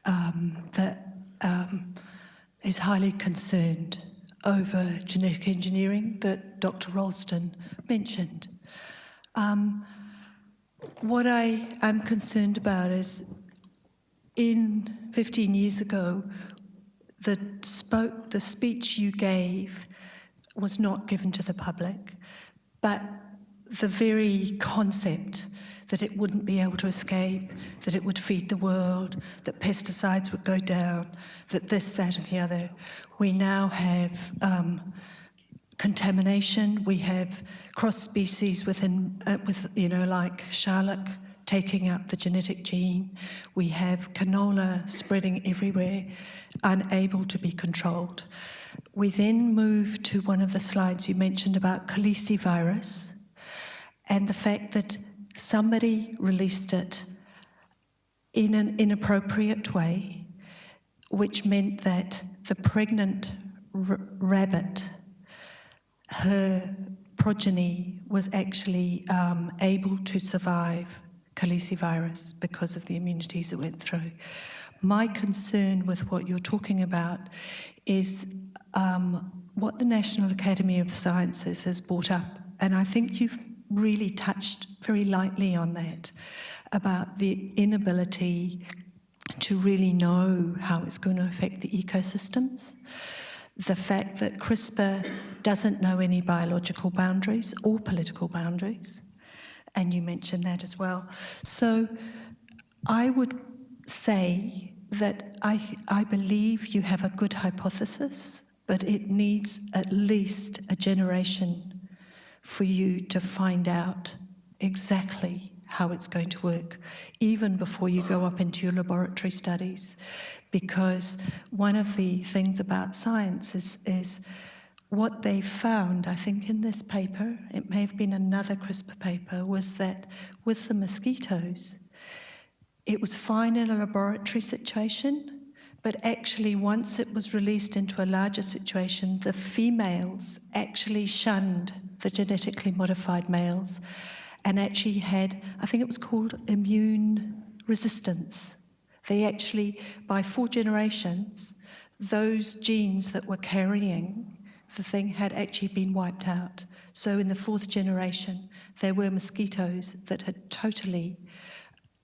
that is highly concerned over genetic engineering that Dr. Ralston mentioned. What I am concerned about is 15 years ago, the speech you gave was not given to the public, but the very concept that it wouldn't be able to escape, that it would feed the world, that pesticides would go down, that this, that, and the other. We now have contamination. We have cross species within, like Charlotte taking up the genetic gene. We have canola spreading everywhere, unable to be controlled. We then move to one of the slides you mentioned about calicivirus, and the fact that somebody released it in an inappropriate way, which meant that the pregnant rabbit, her progeny was actually able to survive calicivirus because of the immunities it went through. My concern with what you're talking about is what the National Academy of Sciences has brought up, and I think you've really touched very lightly on that, about the inability to really know how it's going to affect the ecosystems. The fact that CRISPR doesn't know any biological boundaries or political boundaries, and you mentioned that as well. So I would say that I believe you have a good hypothesis, but it needs at least a generation for you to find out exactly how it's going to work, even before you go up into your laboratory studies. Because one of the things about science is what they found, I think in this paper, it may have been another CRISPR paper, was that with the mosquitoes, it was fine in a laboratory situation, but actually once it was released into a larger situation, the females actually shunned the genetically modified males and actually had, I think it was called immune resistance. They actually, by 4 generations, those genes that were carrying the thing had actually been wiped out. So in the 4th generation, there were mosquitoes that had totally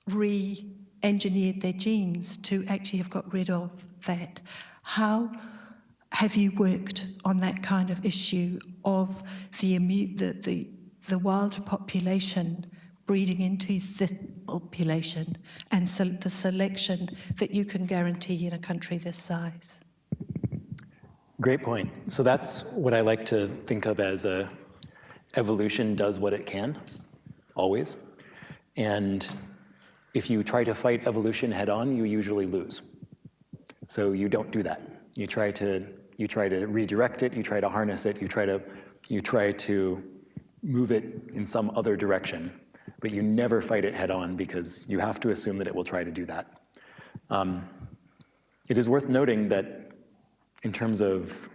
re-engineered their genes to actually have got rid of that. How have you worked on that kind of issue of the wild population breeding into this population and the selection that you can guarantee in a country this size? Great point. So that's what I like to think of as evolution does what it can, always. And if you try to fight evolution head on, you usually lose. So you don't do that. You try to redirect it, you try to harness it, you try to move it in some other direction, but you never fight it head on because you have to assume that it will try to do that. It is worth noting that in terms of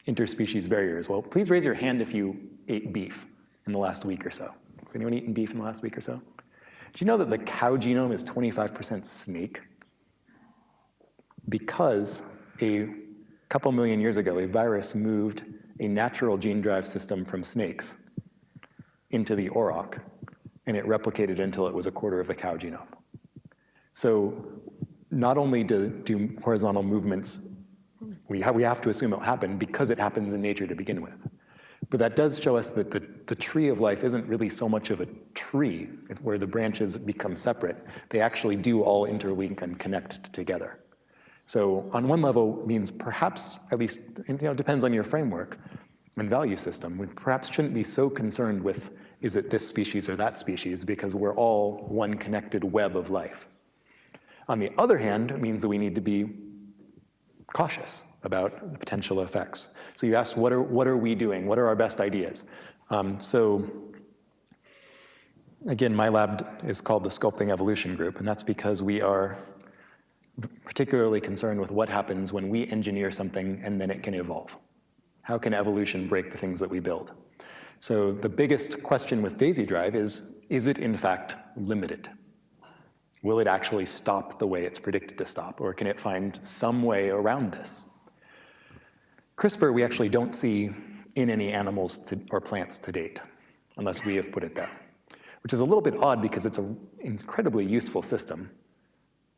interspecies barriers, well, please raise your hand if you ate beef in the last week or so. Has anyone eaten beef in the last week or so? Do you know that the cow genome is 25% snake? Because a couple million years ago, a virus moved a natural gene drive system from snakes into the auroch, and it replicated until it was a quarter of the cow genome. So not only do horizontal movements, we have to assume it'll happen because it happens in nature to begin with. But that does show us that the tree of life isn't really so much of a tree. It's where the branches become separate. They actually do all interlink and connect together. So on one level, it means perhaps, at least, it depends on your framework and value system, we perhaps shouldn't be so concerned with, is it this species or that species, because we're all one connected web of life. On the other hand, it means that we need to be cautious about the potential effects. So you asked, what are we doing? What are our best ideas? So again, my lab is called the Sculpting Evolution Group, and that's because we are particularly concerned with what happens when we engineer something and then it can evolve. How can evolution break the things that we build? So the biggest question with daisy drive is it in fact limited? Will it actually stop the way it's predicted to stop, or can it find some way around this? CRISPR we actually don't see in any animals or plants to date, unless we have put it there, which is a little bit odd because it's an incredibly useful system.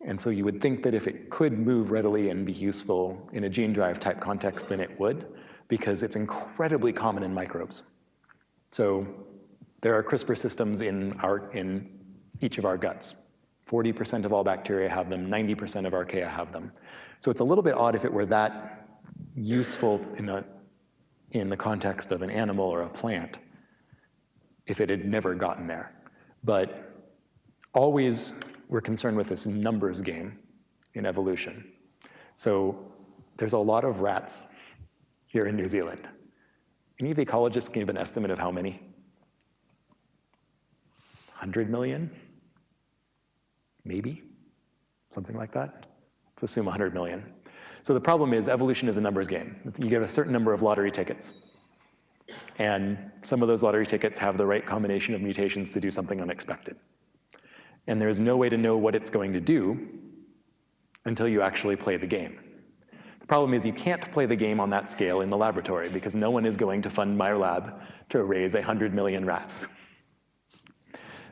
And so you would think that if it could move readily and be useful in a gene drive type context, then it would, because it's incredibly common in microbes. So there are CRISPR systems in each of our guts. 40% of all bacteria have them, 90% of archaea have them. So it's a little bit odd if it were that useful in the context of an animal or a plant, if it had never gotten there. But always we're concerned with this numbers game in evolution. So there's a lot of rats here in New Zealand. Any of the ecologists give an estimate of how many? 100 million? Maybe, something like that. Let's assume 100 million. So the problem is evolution is a numbers game. You get a certain number of lottery tickets. And some of those lottery tickets have the right combination of mutations to do something unexpected. And there's no way to know what it's going to do until you actually play the game. The problem is you can't play the game on that scale in the laboratory because no one is going to fund my lab to raise 100 million rats.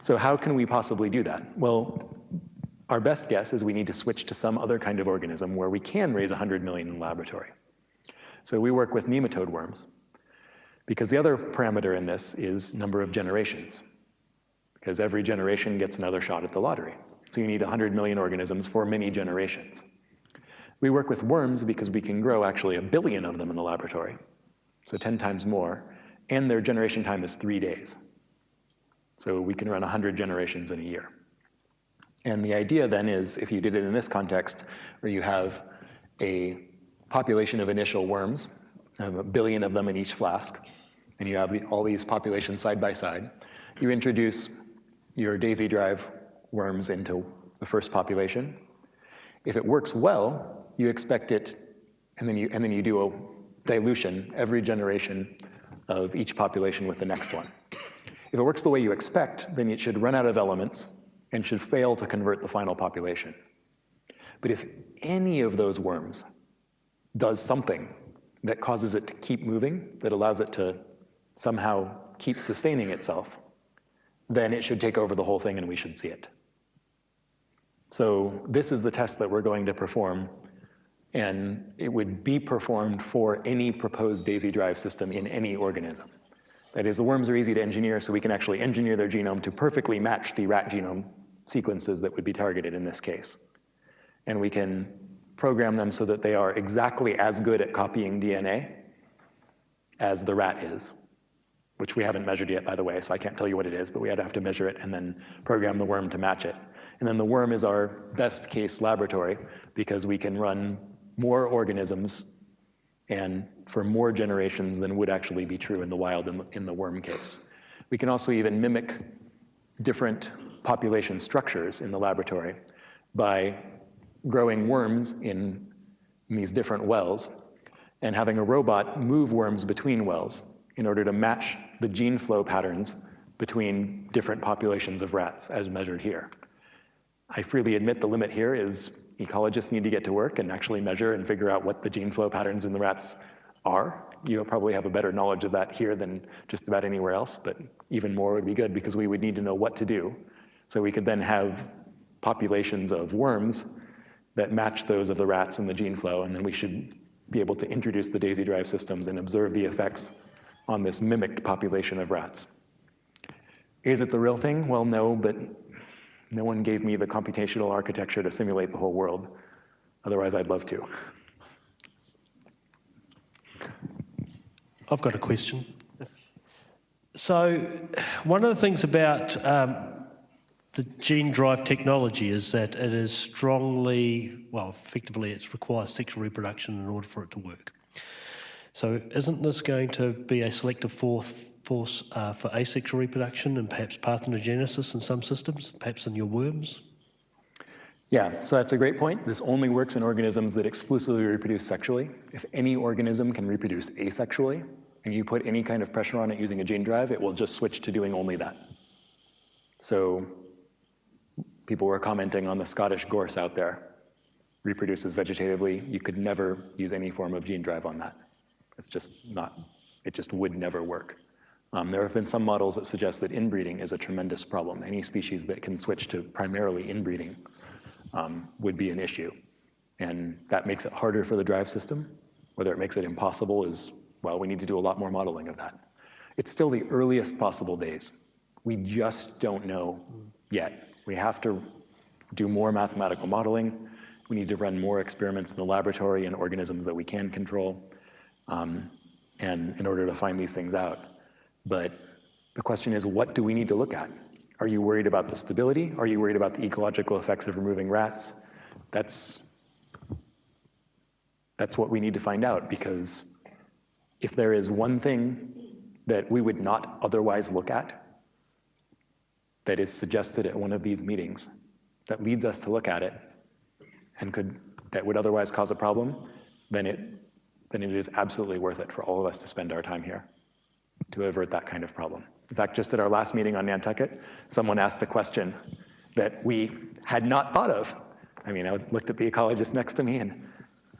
So how can we possibly do that? Well, our best guess is we need to switch to some other kind of organism where we can raise 100 million in the laboratory. So we work with nematode worms, because the other parameter in this is number of generations, because every generation gets another shot at the lottery. So you need 100 million organisms for many generations. We work with worms because we can grow actually 1 billion of them in the laboratory, so 10 times more, and their generation time is 3 days. So we can run 100 generations in a year. And the idea then is, if you did it in this context, where you have a population of initial worms, 1 billion of them in each flask, and you have all these populations side by side, you introduce your daisy drive worms into the first population. If it works well, you expect it, and then you do a dilution every generation of each population with the next one. If it works the way you expect, then it should run out of elements and should fail to convert the final population. But if any of those worms does something that causes it to keep moving, that allows it to somehow keep sustaining itself, then it should take over the whole thing and we should see it. So this is the test that we're going to perform, and it would be performed for any proposed daisy drive system in any organism. That is, the worms are easy to engineer, so we can actually engineer their genome to perfectly match the rat genome sequences that would be targeted in this case. And we can program them so that they are exactly as good at copying DNA as the rat is, which we haven't measured yet, by the way, so I can't tell you what it is, but we have to measure it and then program the worm to match it. And then the worm is our best case laboratory because we can run more organisms and for more generations than would actually be true in the wild in the worm case. We can also even mimic different population structures in the laboratory by growing worms in these different wells and having a robot move worms between wells in order to match the gene flow patterns between different populations of rats as measured here. I freely admit the limit here is ecologists need to get to work and actually measure and figure out what the gene flow patterns in the rats are. You'll probably have a better knowledge of that here than just about anywhere else, but even more would be good because we would need to know what to do. So we could then have populations of worms that match those of the rats in the gene flow, and then we should be able to introduce the daisy drive systems and observe the effects on this mimicked population of rats. Is it the real thing? Well, no, but no one gave me the computational architecture to simulate the whole world. Otherwise, I'd love to. I've got a question. So one of the things about the gene drive technology is that it is strongly, well, effectively it requires sexual reproduction in order for it to work. So isn't this going to be a selective force for asexual reproduction and perhaps parthenogenesis in some systems, perhaps in your worms? Yeah, so that's a great point. This only works in organisms that exclusively reproduce sexually. If any organism can reproduce asexually, and you put any kind of pressure on it using a gene drive, it will just switch to doing only that. So people were commenting on the Scottish gorse out there, reproduces vegetatively. You could never use any form of gene drive on that. It's just not, it just would never work. There have been some models that suggest that inbreeding is a tremendous problem. Any species that can switch to primarily inbreeding would be an issue. And that makes it harder for the drive system. Whether it makes it impossible is, well, we need to do a lot more modeling of that. It's still the earliest possible days. We just don't know yet. We have to do more mathematical modeling. We need to run more experiments in the laboratory in organisms that we can control, and in order to find these things out. But the question is, what do we need to look at? Are you worried about the stability? Are you worried about the ecological effects of removing rats? That's what we need to find out, because if there is one thing that we would not otherwise look at that is suggested at one of these meetings that leads us to look at it and that would otherwise cause a problem, then it is absolutely worth it for all of us to spend our time here to avert that kind of problem. In fact, just at our last meeting on Nantucket, someone asked a question that we had not thought of. I mean, I looked at the ecologist next to me and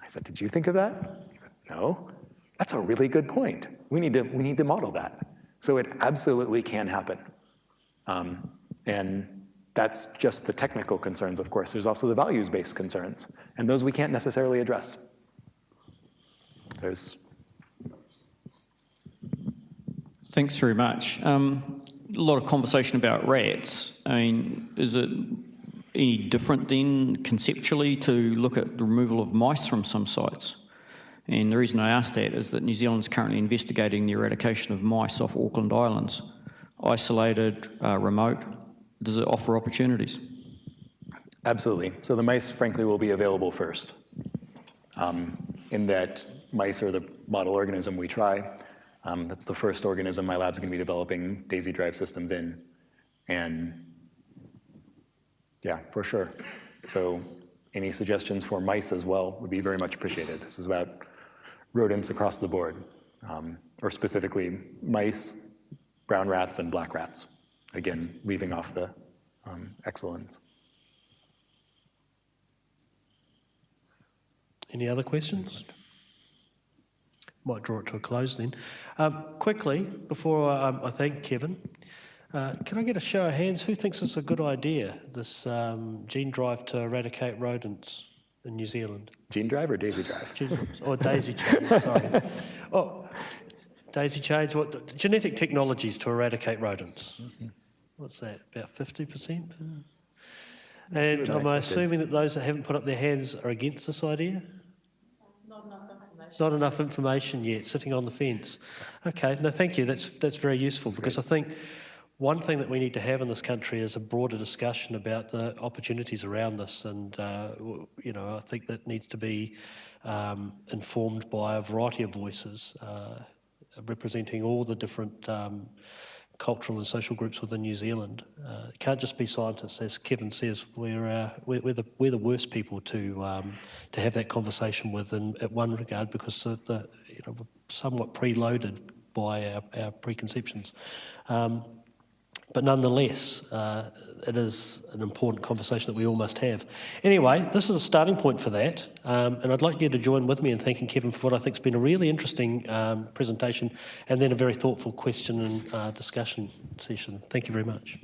I said, "Did you think of that?" He said, "No." That's a really good point. We need to model that. So it absolutely can happen. And that's just the technical concerns, of course. There's also the values-based concerns, and those we can't necessarily address. Thanks very much. A lot of conversation about rats. I mean, is it any different then conceptually to look at the removal of mice from some sites? And the reason I ask that is that New Zealand is currently investigating the eradication of mice off Auckland Islands. Isolated, remote, does it offer opportunities? Absolutely. So the mice, frankly, will be available first. In that mice are the model organism we try. That's the first organism my lab's going to be developing daisy drive systems in. And yeah, for sure. So any suggestions for mice as well would be very much appreciated. This is about rodents across the board, or specifically mice, brown rats, and black rats. Again, leaving off the excellence. Any other questions? Might draw it to a close then. Quickly, before I thank Kevin, can I get a show of hands? Who thinks it's a good idea, this gene drive to eradicate rodents in New Zealand? Gene drive or daisy drive? Or daisy chain, sorry. Oh, daisy chains, what? Genetic technologies to eradicate rodents. Mm-hmm. What's that, about 50%? And am I assuming that those that haven't put up their hands are against this idea? Not enough information yet, sitting on the fence. Okay, no, thank you. That's very useful because I think one thing that we need to have in this country is a broader discussion about the opportunities around this, and you know, I think that needs to be informed by a variety of voices representing all the different cultural and social groups within New Zealand. It can't just be scientists, as Kevin says. We're the worst people to have that conversation with in one regard, because the you know, we're somewhat preloaded by our preconceptions. But nonetheless, it is an important conversation that we all must have. Anyway, this is a starting point for that, and I'd like you to join with me in thanking Kevin for what I think has been a really interesting presentation, and then a very thoughtful question and discussion session. Thank you very much.